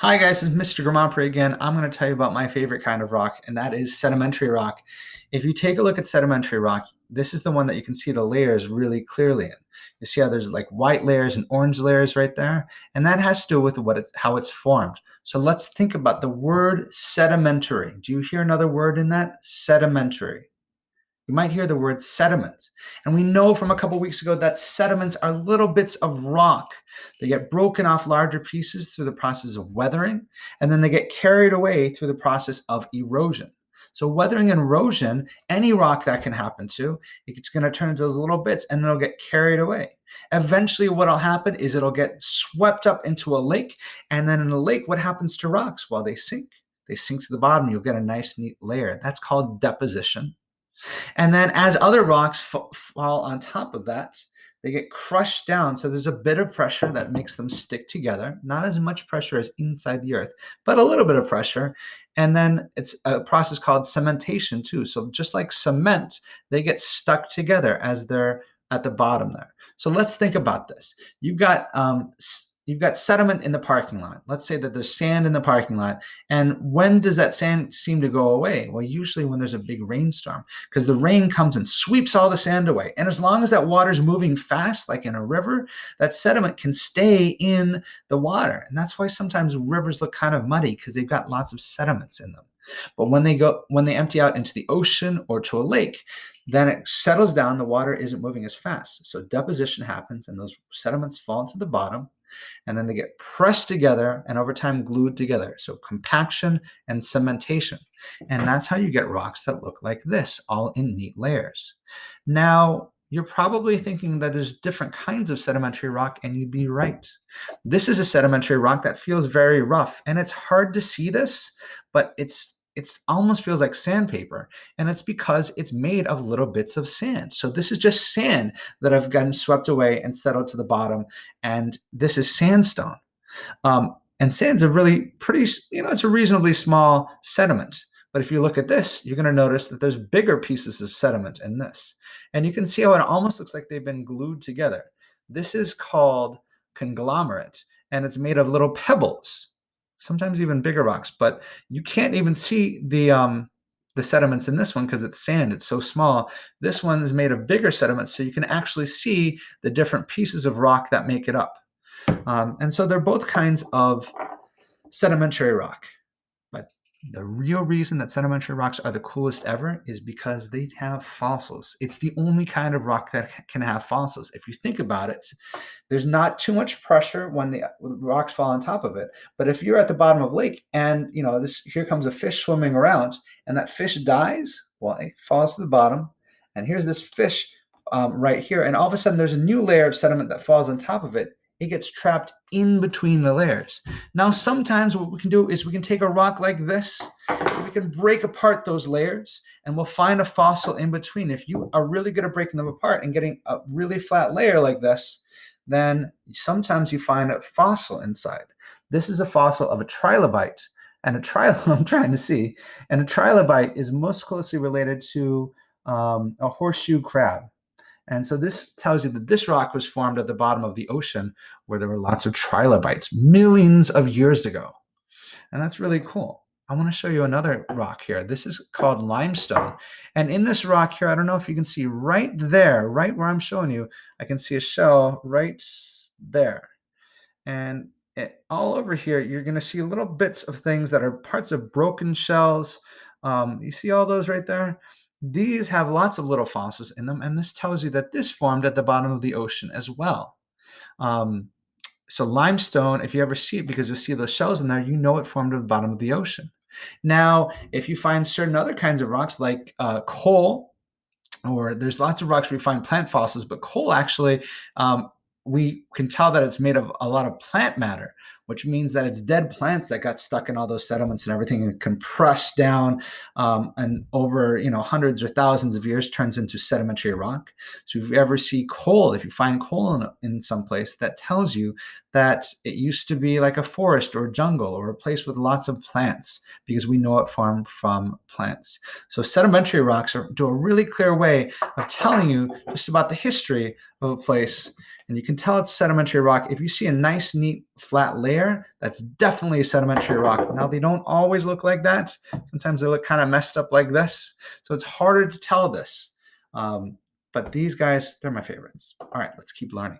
Hi guys, it's Mr. Grampre again. I'm going to tell you about my favorite kind of rock, and that is sedimentary rock. If you take a look at sedimentary rock, this is the one that you can see the layers really clearly in. You see how there's like white layers and orange layers right there, and that has to do with how it's formed. So let's think about the word sedimentary. Do you hear another word in that? Sedimentary. You might hear the word sediment. And we know from a couple weeks ago that sediments are little bits of rock. They get broken off larger pieces through the process of weathering, and then they get carried away through the process of erosion. So weathering and erosion, any rock that can happen to, it's going to turn into those little bits and then it'll get carried away. Eventually what'll happen is it'll get swept up into a lake, and then in a lake, what happens to rocks? Well, they sink. They sink to the bottom. You'll get a nice, neat layer. That's called deposition. And then as other rocks fall on top of that, they get crushed down. So there's a bit of pressure that makes them stick together. Not as much pressure as inside the earth, but a little bit of pressure. And then it's a process called cementation too. So just like cement, they get stuck together as they're at the bottom there. So let's think about this. You've got sediment in the parking lot. Let's say that there's sand in the parking lot. And when does that sand seem to go away? Well, usually when there's a big rainstorm, because the rain comes and sweeps all the sand away. And as long as that water's moving fast, like in a river, that sediment can stay in the water. And that's why sometimes rivers look kind of muddy, because they've got lots of sediments in them. But when they empty out into the ocean or to a lake, then it settles down, the water isn't moving as fast. So deposition happens and those sediments fall to the bottom, and then they get pressed together and over time glued together. So compaction and cementation. And that's how you get rocks that look like this, all in neat layers. Now, you're probably thinking that there's different kinds of sedimentary rock, and you'd be right. This is a sedimentary rock that feels very rough, and it's hard to see this, but it's almost feels like sandpaper, and it's because it's made of little bits of sand. So this is just sand that have gotten swept away and settled to the bottom, and this is sandstone. And sand's a really pretty, it's a reasonably small sediment. But if you look at this, you're going to notice that there's bigger pieces of sediment in this. And you can see how it almost looks like they've been glued together. This is called conglomerate, and it's made of little pebbles, sometimes even bigger rocks. But you can't even see the sediments in this one because it's sand. It's so small. This one is made of bigger sediments, so you can actually see the different pieces of rock that make it up. And so they're both kinds of sedimentary rock. But the real reason that sedimentary rocks are the coolest ever is because they have fossils. It's the only kind of rock that can have fossils. If you think about it, there's not too much pressure when the rocks fall on top of it. But if you're at the bottom of a lake and here comes a fish swimming around and that fish dies, well, it falls to the bottom. And here's this fish right here. And all of a sudden there's a new layer of sediment that falls on top of it. It gets trapped in between the layers. Now, sometimes what we can do is we can take a rock like this, and we can break apart those layers, and we'll find a fossil in between. If you are really good at breaking them apart and getting a really flat layer like this, then sometimes you find a fossil inside. This is a fossil of a trilobite. And I'm trying to see, and a trilobite is most closely related to a horseshoe crab. And so this tells you that this rock was formed at the bottom of the ocean where there were lots of trilobites millions of years ago. And that's really cool. I want to show you another rock here. This is called limestone. And in this rock here, I don't know if you can see right there, right where I'm showing you, I can see a shell right there. And all over here, you're going to see little bits of things that are parts of broken shells. You see all those right there? These have lots of little fossils in them, and this tells you that this formed at the bottom of the ocean as well. So limestone, if you ever see it, because you'll see those shells in there, you know it formed at the bottom of the ocean. Now, if you find certain other kinds of rocks like coal, or there's lots of rocks where we find plant fossils, but coal actually, we can tell that it's made of a lot of plant matter, which means that it's dead plants that got stuck in all those sediments and everything and compressed down, and over hundreds or thousands of years turns into sedimentary rock. So if you ever see coal, if you find coal in some place, that tells you that it used to be like a forest or a jungle or a place with lots of plants because we know it formed from plants. So sedimentary rocks do a really clear way of telling you just about the history of a place. And you can tell it's sedimentary rock. If you see a nice, neat, flat layer, that's definitely a sedimentary rock. Now, they don't always look like that. Sometimes they look kind of messed up like this. So it's harder to tell this. But these guys, they're my favorites. All right, let's keep learning.